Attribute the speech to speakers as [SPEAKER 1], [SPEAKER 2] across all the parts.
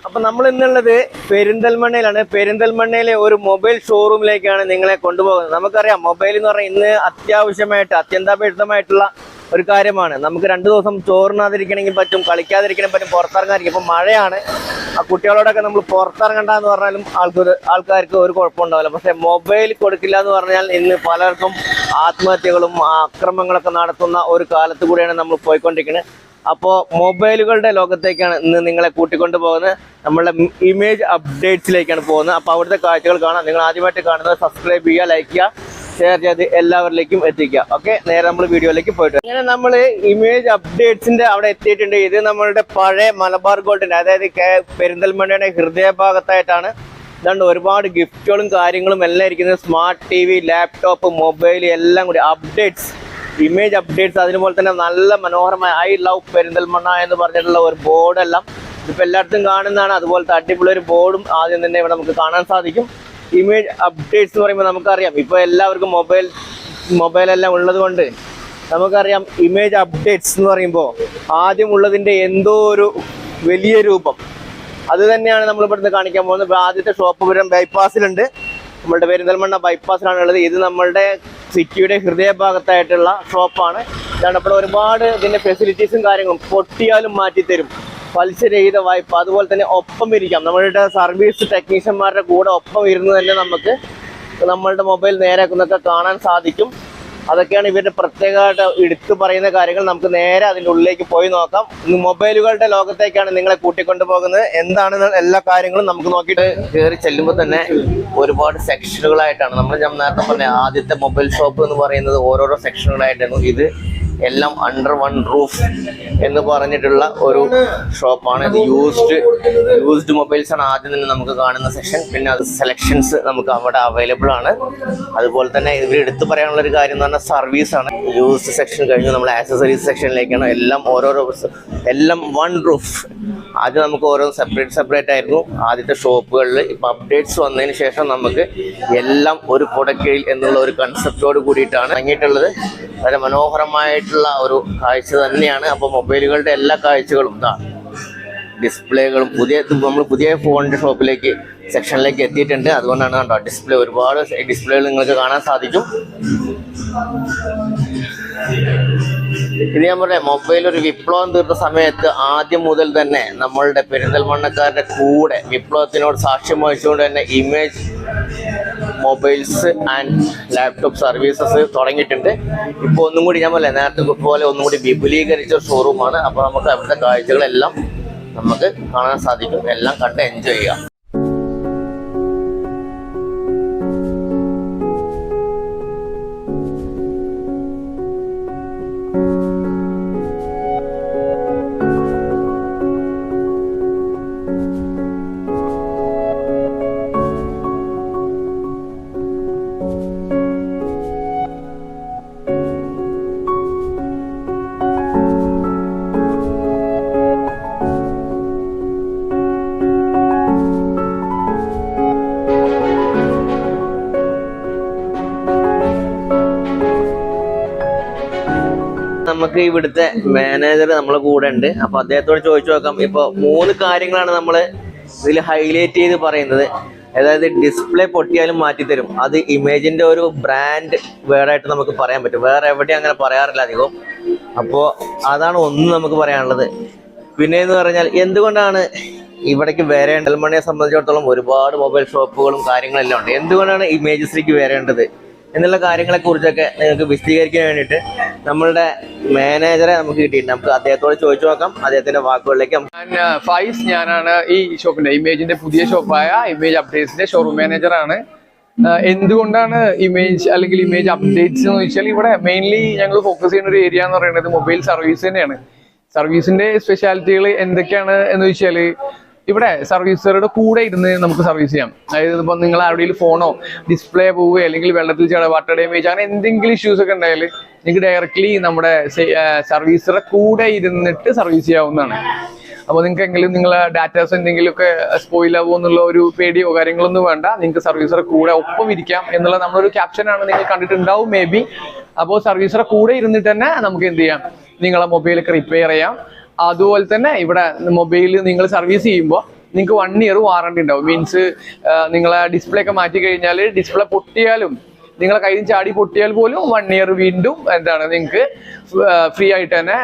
[SPEAKER 1] അപ്പൊ നമ്മൾ ഇന്നുള്ളത് പെരിന്തൽമണ്ണയിലാണ്. പെരിന്തൽമണ്ണയിലെ ഒരു മൊബൈൽ ഷോറൂമിലേക്കാണ് നിങ്ങളെ കൊണ്ടുപോകുന്നത്. നമുക്കറിയാം മൊബൈൽ എന്ന് പറഞ്ഞാൽ ഇന്ന് അത്യന്താപേക്ഷിതമായിട്ടുള്ള ഒരു കാര്യമാണ്. നമുക്ക് 2 ദിവസം ചോറിനാതിരിക്കണമെങ്കിൽ പറ്റും, കളിക്കാതിരിക്കണം പറ്റും, പുറത്തിറങ്ങാതിരിക്കും. ഇപ്പം മഴയാണ്, ആ കുട്ടികളോടൊക്കെ നമ്മൾ പുറത്തിറങ്ങണ്ടെന്ന് പറഞ്ഞാലും ആൾക്കാർക്ക് ഒരു കുഴപ്പമുണ്ടാവില്ല. പക്ഷെ മൊബൈൽ കൊടുക്കില്ല എന്ന് പറഞ്ഞാൽ ഇന്ന് പലർക്കും ആത്മഹത്യകളും അക്രമങ്ങളൊക്കെ നടത്തുന്ന ഒരു കാലത്ത് കൂടിയാണ് നമ്മൾ പോയിക്കൊണ്ടിരിക്കുന്നത്. അപ്പോൾ മൊബൈലുകളുടെ ലോകത്തേക്കാണ് ഇന്ന് നിങ്ങളെ കൂട്ടിക്കൊണ്ടു പോകുന്നത്. നമ്മളുടെ ഇമേജ് അപ്ഡേറ്റ്സിലേക്കാണ് പോകുന്നത്. അപ്പോൾ അവിടുത്തെ കാഴ്ചകൾ കാണാം. നിങ്ങൾ ആദ്യമായിട്ട് കാണുന്നത് സബ്സ്ക്രൈബ് ചെയ്യുക, ലൈക്ക് ചെയ്യുക, ഷെയർ ചെയ്ത് എല്ലാവരിലേക്കും എത്തിക്കുക. ഓക്കെ, നേരെ നമ്മൾ വീഡിയോയിലേക്ക് പോയിട്ട് ഇങ്ങനെ നമ്മൾ ഇമേജ് അപ്ഡേറ്റ്സിന്റെ അവിടെ എത്തിയിട്ടുണ്ട്. ഇത് നമ്മളുടെ പഴയ മലബാർ ഗോൾഡിന്റെ, അതായത് പെരിന്തൽമണ്ണയുടെ ഹൃദയഭാഗത്തായിട്ടാണ്. ഇതുണ്ട് ഒരുപാട് ഗിഫ്റ്റുകളും കാര്യങ്ങളും എല്ലാം ഇരിക്കുന്നത്. സ്മാർട്ട് TV, ലാപ്ടോപ്പ്, മൊബൈൽ എല്ലാം കൂടി അപ്ഡേറ്റ്സ്, ഇമേജ് അപ്ഡേറ്റ്സ്. അതുപോലെ തന്നെ നല്ല മനോഹരമായ ഐ ലവ് പെരിന്തൽമണ്ണ എന്ന് പറഞ്ഞിട്ടുള്ള ഒരു ബോർഡെല്ലാം ഇപ്പം എല്ലായിടത്തും കാണുന്നതാണ്. അതുപോലത്തെ അടിപൊളി ഒരു ബോർഡും ആദ്യം തന്നെ ഇവിടെ നമുക്ക് കാണാൻ സാധിക്കും. ഇമേജ് അപ്ഡേറ്റ്സ് എന്ന് പറയുമ്പോൾ നമുക്കറിയാം ഇപ്പോൾ എല്ലാവർക്കും മൊബൈലെല്ലാം ഉള്ളത് കൊണ്ട് നമുക്കറിയാം ഇമേജ് അപ്ഡേറ്റ്സ് എന്ന് പറയുമ്പോൾ ആദ്യം ഉള്ളതിൻ്റെ എന്തോ ഒരു വലിയ രൂപം അത് തന്നെയാണ് നമ്മൾ ഇവിടുന്ന് കാണിക്കാൻ പോകുന്നത്. ആദ്യത്തെ ഷോപ്പ് ബൈപ്പാസിലുണ്ട്, നമ്മളുടെ പെരിന്തൽമണ്ണ ബൈപ്പാസിലാണ് ഉള്ളത്. ഇത് നമ്മളുടെ സിറ്റിയുടെ ഹൃദയഭാഗത്തായിട്ടുള്ള ഷോപ്പാണ്. ഇതാണ് ഇപ്പോൾ ഒരുപാട് ഇതിൻ്റെ ഫെസിലിറ്റീസും കാര്യങ്ങളും. പൊട്ടിയാലും മാറ്റിത്തരും, പലിശരഹിത വായ്പ, അതുപോലെ തന്നെ ഒപ്പം ഇരിക്കാം. നമ്മളുടെ സർവീസ് ടെക്നീഷ്യന്മാരുടെ കൂടെ ഒപ്പം ഇരുന്ന് തന്നെ നമുക്ക് നമ്മളുടെ മൊബൈൽ നേരാക്കുന്നതൊക്കെ കാണാൻ സാധിക്കും. അതൊക്കെയാണ് ഇവരുടെ പ്രത്യേകമായിട്ട് എടുത്തു പറയുന്ന കാര്യങ്ങൾ. നമുക്ക് നേരെ അതിൻ്റെ ഉള്ളിലേക്ക് പോയി നോക്കാം. മൊബൈലുകളുടെ ലോകത്തേക്കാണ് നിങ്ങളെ കൂട്ടിക്കൊണ്ടു പോകുന്നത്. എന്താണെന്ന് എല്ലാ കാര്യങ്ങളും നമുക്ക് നോക്കിയിട്ട് കയറി ചെല്ലുമ്പോൾ തന്നെ ഒരുപാട് സെക്ഷനുകളായിട്ടാണ്. ഞാൻ നേരത്തെ പറഞ്ഞ ആദ്യത്തെ മൊബൈൽ ഷോപ്പ് എന്ന് പറയുന്നത് ഓരോരോ സെക്ഷനുകളായിട്ടായിരുന്നു. ഇത് എല്ലാം അണ്ടർ വൺ റൂഫ് എന്ന് പറഞ്ഞിട്ടുള്ള ഒരു ഷോപ്പാണ്. ഇത് യൂസ്ഡ് മൊബൈൽസ് ആണ് ആദ്യം തന്നെ നമുക്ക് കാണുന്ന സെക്ഷൻ. പിന്നെ അത് സെലക്ഷൻസ് നമുക്ക് അവിടെ അവൈലബിൾ ആണ്. അതുപോലെ തന്നെ ഇവർ എടുത്തു പറയാനുള്ള ഒരു കാര്യം എന്ന് പറഞ്ഞാൽ സർവീസാണ്. യൂസ്ഡ് സെക്ഷൻ കഴിഞ്ഞ് നമ്മൾ ആക്സസറീസ് സെക്ഷനിലേക്കാണ്. എല്ലാം വൺ റൂഫ്. ആദ്യം നമുക്ക് ഓരോ സെപ്പറേറ്റ് ആയിരുന്നു ആദ്യത്തെ ഷോപ്പുകളിൽ. ഇപ്പം അപ്ഡേറ്റ്സ് വന്നതിന് ശേഷം നമുക്ക് എല്ലാം ഒരു കുടക്കീഴിൽ എന്നുള്ള ഒരു കൺസെപ്റ്റോട് കൂടിയിട്ടാണ് ഇറങ്ങിയിട്ടുള്ളത്. വളരെ മനോഹരമായിട്ടുള്ള ഒരു കാഴ്ച തന്നെയാണ്. അപ്പോൾ മൊബൈലുകളുടെ എല്ലാ കാഴ്ചകളും ഇതാണ്. ഡിസ്പ്ലേകളും നമ്മൾ പുതിയ ഫോണിൻ്റെ സെക്ഷനിലേക്ക് എത്തിയിട്ടുണ്ട്. അതുകൊണ്ടാണ് കണ്ടോ ഒരുപാട് ഡിസ്പ്ലേകൾ നിങ്ങൾക്ക് കാണാൻ സാധിക്കും. ഇത് ഞാൻ പറയാം, മൊബൈൽ ഒരു വിപ്ലവം തീർത്ത സമയത്ത് ആദ്യം മുതൽ തന്നെ നമ്മളുടെ പെരിന്തൽമണ്ണക്കാരുടെ കൂടെ വിപ്ലവത്തിനോട് സാക്ഷ്യം വഹിച്ചുകൊണ്ട് തന്നെ image mobiles and laptop services തുടങ്ങിയിട്ടുണ്ട്. ഇപ്പോൾ ഒന്നും കൂടി ഞാൻ പറയാം, നേരത്തെ പോലെ ഒന്നും കൂടി വിപുലീകരിച്ച ഷോറൂമാണ്. അപ്പോൾ നമുക്ക് അവിടുത്തെ കാഴ്ചകളെല്ലാം നമുക്ക് കാണാൻ സാധിക്കും. എല്ലാം കണ്ട് എൻജോയ് ചെയ്യാം. നമുക്ക് ഇവിടുത്തെ മാനേജർ നമ്മളെ കൂടെ ഉണ്ട്. അപ്പൊ അദ്ദേഹത്തോട് ചോദിച്ചു നോക്കാം. ഇപ്പൊ 3 കാര്യങ്ങളാണ് നമ്മൾ ഇതിൽ ഹൈലൈറ്റ് ചെയ്ത് പറയുന്നത്. അതായത് ഡിസ്പ്ലേ പൊട്ടിയാലും മാറ്റിത്തരും. അത് ഇമേജിന്റെ ഒരു ബ്രാൻഡ് വേർഡായിട്ട് നമുക്ക് പറയാൻ പറ്റും. വേറെ എവിടെയും അങ്ങനെ പറയാറില്ല അധികം. അപ്പോൾ അതാണ് ഒന്ന് നമുക്ക് പറയാനുള്ളത്. പിന്നെ എന്ന് പറഞ്ഞാൽ എന്തുകൊണ്ടാണ് ഇവിടേക്ക് പെരിന്തൽമണ്ണയെ സംബന്ധിച്ചിടത്തോളം ഒരുപാട് മൊബൈൽ ഷോപ്പുകളും കാര്യങ്ങളെല്ലാം ഉണ്ട്. എന്തുകൊണ്ടാണ് ഇമേജസിലേക്ക് വരേണ്ടത് എന്നുള്ള കാര്യങ്ങളെ കുറിച്ചൊക്കെ നിങ്ങൾക്ക് വിശദീകരിക്കാൻ വേണ്ടിയിട്ട് നമ്മളുടെ മാനേജറെ നമുക്ക് കിട്ടിയിട്ടുണ്ട്. നമുക്ക് അദ്ദേഹത്തോട് ചോദിച്ചു നോക്കാം, അദ്ദേഹത്തിന്റെ വാക്കുകളിലേക്ക്.
[SPEAKER 2] ഫൈസ്, ഞാനാണ് ഈ ഷോപ്പിന്റെ ഇമേജിന്റെ പുതിയ ഷോപ്പായ ഇമേജ് അപ്ഡേറ്റ്സിന്റെ ഷോറൂം മാനേജറാണ്. എന്തുകൊണ്ടാണ് ഇമേജ് അപ്ഡേറ്റ്സ് എന്ന് വെച്ചാൽ ഇവിടെ മെയിൻലി ഞങ്ങൾ ഫോക്കസ് ചെയ്യുന്ന ഒരു ഏരിയ എന്ന് പറയുന്നത് മൊബൈൽ സർവീസ് തന്നെയാണ്. സർവീസിന്റെ സ്പെഷ്യാലിറ്റികൾ എന്തൊക്കെയാണ് എന്ന് വെച്ചാൽ ഇവിടെ സർവീസറുടെ കൂടെ ഇരുന്ന് നമുക്ക് സർവീസ് ചെയ്യാം. അതായത് ഇപ്പം നിങ്ങൾ ആരുടെയും ഫോണോ ഡിസ്പ്ലേ പോവുകയോ അല്ലെങ്കിൽ വെള്ളത്തിൽ വാട്ടർ ഡാമേജ് അങ്ങനെ എന്തെങ്കിലും ഇഷ്യൂസ് ഒക്കെ ഉണ്ടായാൽ നിങ്ങൾക്ക് ഡയറക്റ്റ്ലി നമ്മുടെ സർവീസറുടെ കൂടെ ഇരുന്നിട്ട് സർവീസ് ചെയ്യാവുന്നതാണ്. അപ്പോൾ നിങ്ങൾക്ക് എങ്കിലും നിങ്ങളെ ഡാറ്റാസ് എന്തെങ്കിലുമൊക്കെ സ്പോയിൽ ആവുമോ എന്നുള്ള ഒരു പേടിയോ കാര്യങ്ങളൊന്നും വേണ്ട. നിങ്ങൾക്ക് സർവീസറുടെ കൂടെ ഒപ്പം ഇരിക്കാം എന്നുള്ള നമ്മളൊരു ക്യാപ്ഷനാണ് നിങ്ങൾ കണ്ടിട്ടുണ്ടാവും മേ ബി. അപ്പോൾ സർവീസറുടെ കൂടെ ഇരുന്നിട്ട് തന്നെ നമുക്ക് എന്ത് ചെയ്യാം, നിങ്ങളെ മൊബൈലൊക്കെ റിപ്പയർ ചെയ്യാം. അതുപോലെ തന്നെ ഇവിടെ മൊബൈൽ നിങ്ങൾ സർവീസ് ചെയ്യുമ്പോൾ നിങ്ങൾക്ക് 1 year വാറണ്ടി ഉണ്ടാവും. മീൻസ് നിങ്ങളെ ഡിസ്പ്ലേ ഒക്കെ മാറ്റി കഴിഞ്ഞാൽ ഡിസ്പ്ലേ പൊട്ടിയാലും നിങ്ങളെ കയ്യിൽ ചാടി പൊട്ടിയാൽ പോലും 1 year വീണ്ടും എന്താണ് നിങ്ങൾക്ക് ഫ്രീ ആയിട്ട് തന്നെ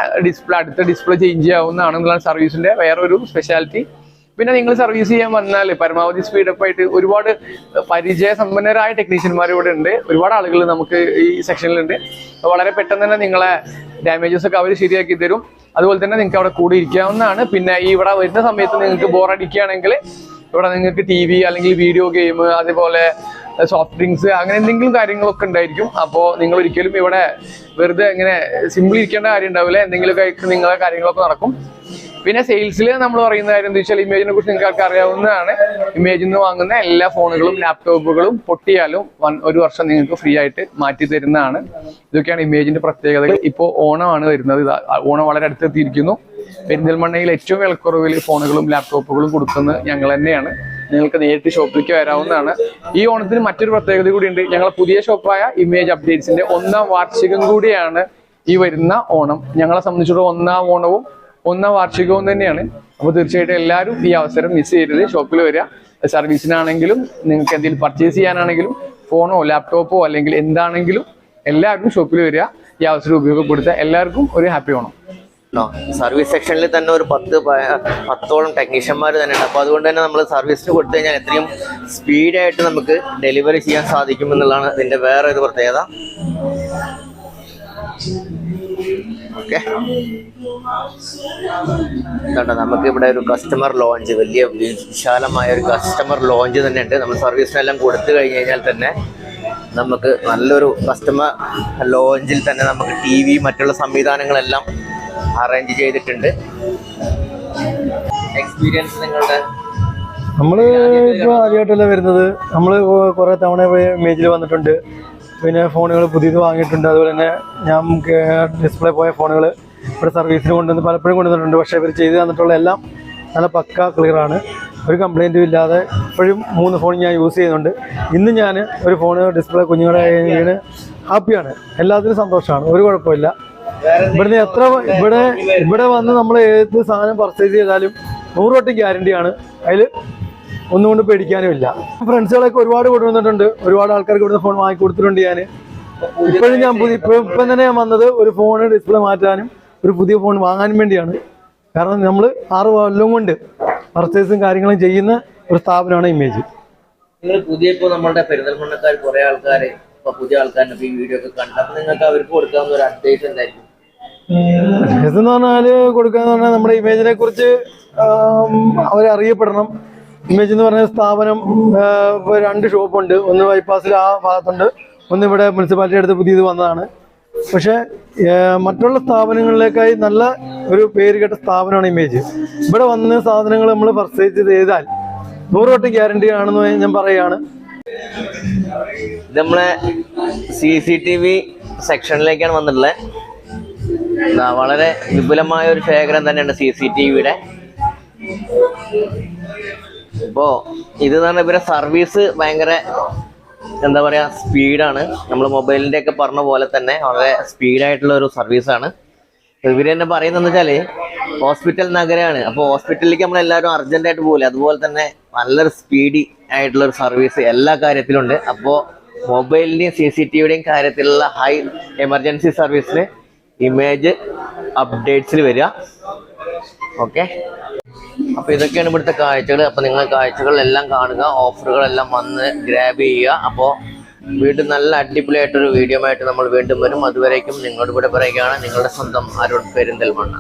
[SPEAKER 2] അടുത്ത ഡിസ്പ്ലേ ചേഞ്ച് ചെയ്യാവുന്നതാണ് സർവീസിന്റെ വേറൊരു സ്പെഷ്യാലിറ്റി. പിന്നെ നിങ്ങൾ സർവീസ് ചെയ്യാൻ വന്നാൽ പരമാവധി സ്പീഡപ്പ് ആയിട്ട് ഒരുപാട് പരിചയസമ്പന്നരായ ടെക്നീഷ്യന്മാർ ഇവിടെ ഉണ്ട്. ഒരുപാട് ആളുകൾ നമുക്ക് ഈ സെക്ഷനിലുണ്ട്. വളരെ പെട്ടെന്ന് തന്നെ നിങ്ങളെ ഡാമേജസ് ഒക്കെ അവർ ശരിയാക്കി തരും. അതുപോലെ തന്നെ നിങ്ങൾക്ക് അവിടെ കൂടി ഇരിക്കാവുന്നതാണ്. പിന്നെ ഈ ഇവിടെ വരുന്ന സമയത്ത് നിങ്ങൾക്ക് ബോറടിക്കുകയാണെങ്കിൽ ഇവിടെ നിങ്ങൾക്ക് TV അല്ലെങ്കിൽ വീഡിയോ ഗെയിം, അതേപോലെ സോഫ്റ്റ് ഡ്രിങ്ക്സ്, അങ്ങനെ എന്തെങ്കിലും കാര്യങ്ങളൊക്കെ ഉണ്ടായിരിക്കും. അപ്പോൾ നിങ്ങൾ ഒരിക്കലും ഇവിടെ വെറുതെ ഇങ്ങനെ സിമ്പിൾ ഇരിക്കേണ്ട കാര്യം ഉണ്ടാവില്ല. എന്തെങ്കിലുമൊക്കെ നിങ്ങളെ കാര്യങ്ങളൊക്കെ നടക്കും. പിന്നെ സെയിൽസിൽ നമ്മൾ പറയുന്ന കാര്യം എന്താ വെച്ചാൽ ഇമേജിനെ കുറിച്ച് നിങ്ങൾക്ക് അറിയാവുന്നതാണ്. ഇമേജിൽ നിന്ന് വാങ്ങുന്ന എല്ലാ ഫോണുകളും ലാപ്ടോപ്പുകളും പൊട്ടിയാലും 1 വർഷം നിങ്ങൾക്ക് ഫ്രീ ആയിട്ട് മാറ്റി തരുന്നതാണ്. ഇതൊക്കെയാണ് ഇമേജിന്റെ പ്രത്യേകതകൾ. ഇപ്പോൾ ഓണമാണ് വരുന്നത്. ഓണം വളരെ അടുത്തെത്തിയിരിക്കുന്നു. പെരിന്തൽമണ്ണയിൽ ഏറ്റവും വിലക്കുറവിൽ ഫോണുകളും ലാപ്ടോപ്പുകളും കൊടുക്കുന്നത് ഞങ്ങൾ തന്നെയാണ്. നിങ്ങൾക്ക് നേരിട്ട് ഷോപ്പിലേക്ക് വരാവുന്നതാണ്. ഈ ഓണത്തിന് മറ്റൊരു പ്രത്യേകത കൂടിയുണ്ട്. ഞങ്ങളെ പുതിയ ഷോപ്പായ ഇമേജ് അപ്ഡേറ്റ്സിന്റെ 1ാം വാർഷികം കൂടിയാണ് ഈ വരുന്ന ഓണം. ഞങ്ങളെ സംബന്ധിച്ചിടത്തോളം 1ാം ഓണവും 1ാം വാർഷികവും തന്നെയാണ്. അപ്പോൾ തീർച്ചയായിട്ടും എല്ലാവരും ഈ അവസരം മിസ് ചെയ്യരുത്. ഷോപ്പിൽ വരിക. സർവീസിനാണെങ്കിലും നിങ്ങൾക്ക് എന്തെങ്കിലും പർച്ചേസ് ചെയ്യാനാണെങ്കിലും ഫോണോ ലാപ്ടോപ്പോ അല്ലെങ്കിൽ എന്താണെങ്കിലും എല്ലാവരും ഷോപ്പിൽ വരിക. ഈ അവസരം ഉപയോഗപ്പെടുത്തുക. എല്ലാവർക്കും ഒരു ഹാപ്പി ഓണം.
[SPEAKER 1] സർവീസ് സെക്ഷനിൽ തന്നെ ഒരു 10ഓളം ടെക്നീഷ്യന്മാർ തന്നെ ഉണ്ട്. അപ്പോൾ അതുകൊണ്ട് തന്നെ നമ്മൾ സർവീസിന് കൊടുത്തു കഴിഞ്ഞാൽ എത്രയും സ്പീഡായിട്ട് നമുക്ക് ഡെലിവറി ചെയ്യാൻ സാധിക്കും എന്നുള്ളതാണ് ഇതിൻ്റെ വേറെ ഒരു പ്രത്യേകത. ഓക്കെ, ഇതുണ്ട് നമുക്ക് ഇവിടെ ഒരു കസ്റ്റമർ ലോഞ്ച്, വലിയ വിശാലമായ ഒരു കസ്റ്റമർ ലോഞ്ച് തന്നെ ഉണ്ട്. നമ്മൾ സർവീസിനെല്ലാം കൊടുത്തു കഴിഞ്ഞ് കഴിഞ്ഞാൽ തന്നെ നമുക്ക് നല്ലൊരു കസ്റ്റമർ ലോഞ്ചിൽ തന്നെ നമുക്ക് TV മറ്റുള്ള സംവിധാനങ്ങളെല്ലാം അറേഞ്ച് ചെയ്തിട്ടുണ്ട്. എക്സ്പീരിയൻസ് നിങ്ങളുടെ?
[SPEAKER 3] നമ്മൾ ഇപ്പോൾ ആദ്യമായിട്ടല്ല വരുന്നത്. നമ്മൾ കുറേ തവണ ഇമേജിൽ വന്നിട്ടുണ്ട്. പിന്നെ ഫോണുകൾ പുതിയത് വാങ്ങിയിട്ടുണ്ട്. അതുപോലെ തന്നെ ഞാൻ ഡിസ്പ്ലേ പോയ ഫോണുകൾ ഇവിടെ സർവീസിന് കൊണ്ടുവന്ന് പലപ്പോഴും കൊണ്ടുവന്നിട്ടുണ്ട്. പക്ഷേ ഇവർ ചെയ്ത് തന്നിട്ടുള്ള എല്ലാം നല്ല പക്ക ക്ലിയറാണ്. ഒരു കംപ്ലൈൻറ്റും ഇല്ലാതെ ഇപ്പോഴും 3 ഫോൺ ഞാൻ യൂസ് ചെയ്യുന്നുണ്ട്. ഇന്ന് ഞാൻ ഒരു ഫോണ് ഡിസ്പ്ലേ കുഞ്ഞുങ്ങളുടെ വീണ് ഹാപ്പിയാണ്. എല്ലാത്തിനും സന്തോഷമാണ്. ഒരു കുഴപ്പമില്ല. ഇവിടുന്ന് ഇവിടെ വന്ന് നമ്മൾ ഏത് സാധനം പർച്ചേസ് ചെയ്താലും 100% ഗ്യാരണ്ടിയാണ്. അതിൽ ഒന്നുകൊണ്ട് പേടിക്കാനും ഇല്ല. ഫ്രണ്ട്സുകളൊക്കെ ഒരുപാട് കൊണ്ടുവന്നിട്ടുണ്ട്. ഒരുപാട് ആൾക്കാർക്ക് ഇവിടുന്ന് ഫോൺ വാങ്ങി കൊടുത്തിട്ടുണ്ട്. ഞാൻ ഇപ്പം തന്നെ ഞാൻ വന്നത് ഒരു ഫോൺ ഡിസ്പ്ലേ മാറ്റാനും ഒരു പുതിയ ഫോൺ വാങ്ങാനും വേണ്ടിയാണ്. കാരണം നമ്മൾ 6 കൊല്ലം കൊണ്ട് പർച്ചേസും കാര്യങ്ങളും ചെയ്യുന്ന ഒരു സ്ഥാപനമാണ് ഇമേജ്.
[SPEAKER 1] നിങ്ങൾ പുതിയ ഇപ്പോൾ നമ്മളുടെ പെരിന്തൽമണ്ണക്കാർ കുറേ ആൾക്കാർ പുതിയ ആൾക്കാരുടെ ഈ വീഡിയോ ഒക്കെ കണ്ടു. അപ്പം നിങ്ങൾക്ക് അവർക്ക് കൊടുക്കാവുന്ന ഒരു അപ്ഡേറ്റ് എന്തായിരിക്കും?
[SPEAKER 3] അപ്ഡേറ്റ് എന്ന് പറഞ്ഞാൽ കൊടുക്കാന്ന് പറഞ്ഞാൽ നമ്മുടെ ഇമേജിനെ കുറിച്ച് അവരറിയപ്പെടണം. ഇമേജ് എന്ന് പറഞ്ഞ സ്ഥാപനം ഇപ്പോൾ 2 ഷോപ്പുണ്ട്. ഒന്ന് ബൈപ്പാസിൽ ആ ഭാഗത്തുണ്ട്, ഒന്ന് ഇവിടെ മുനിസിപ്പാലിറ്റി അടുത്ത് പുതിയത് വന്നതാണ്. പക്ഷേ മറ്റുള്ള സ്ഥാപനങ്ങളിലേക്കായി നല്ല ഒരു പേര് കേട്ട സ്ഥാപനമാണ് ഇമേജ്. ഇവിടെ വന്ന സാധനങ്ങൾ നമ്മൾ പർച്ചേസ് ചെയ്താൽ 100% ഗ്യാരണ്ടി ആണെന്ന് ഞാൻ പറയുകയാണ്.
[SPEAKER 1] നമ്മളെ CCTV സെക്ഷനിലേക്കാണ് വന്നിട്ടുള്ളത്. വളരെ വിപുലമായ ഒരു ശേഖരം തന്നെയാണ് CCTVയുടെ. ഇപ്പോൾ ഇത് എന്ന് പറഞ്ഞാൽ ഇവരെ സർവീസ് ഭയങ്കര എന്താ പറയുക സ്പീഡാണ്. നമ്മൾ മൊബൈലിൻ്റെ ഒക്കെ പറഞ്ഞ പോലെ തന്നെ വളരെ സ്പീഡായിട്ടുള്ള ഒരു സർവീസാണ്. ഇവർ തന്നെ പറയുന്നതെന്ന് വെച്ചാൽ ഹോസ്പിറ്റൽ നഗരമാണ്. അപ്പോൾ ഹോസ്പിറ്റലിലേക്ക് നമ്മളെല്ലാവരും അർജൻറ്റായിട്ട് പോകില്ല, അതുപോലെ തന്നെ നല്ലൊരു സ്പീഡി ആയിട്ടുള്ളൊരു സർവീസ് എല്ലാ കാര്യത്തിലും ഉണ്ട്. അപ്പോൾ മൊബൈലിൻ്റെയും CCTVയുടെയും കാര്യത്തിലുള്ള ഹൈ എമർജൻസി സർവീസിന് ഇമേജ് അപ്ഡേറ്റ്സിൽ വരിക. ഓക്കെ, അപ്പോൾ ഇതൊക്കെയാണ് ഇവിടുത്തെ കാഴ്ചകൾ. അപ്പോൾ നിങ്ങൾ കാഴ്ചകളെല്ലാം കാണുക, ഓഫറുകളെല്ലാം വന്ന് ഗ്രാബ് ചെയ്യുക. അപ്പോൾ വീണ്ടും നല്ല അടിപൊളിയായിട്ടൊരു വീഡിയോ ആയിട്ട് നമ്മൾ വീണ്ടും വരും. അതുവരേക്കും നിങ്ങളുടെ കൂടെ പറയുകയാണ് നിങ്ങളുടെ സ്വന്തം അരുൺ പെരിന്തൽമണ്ണ.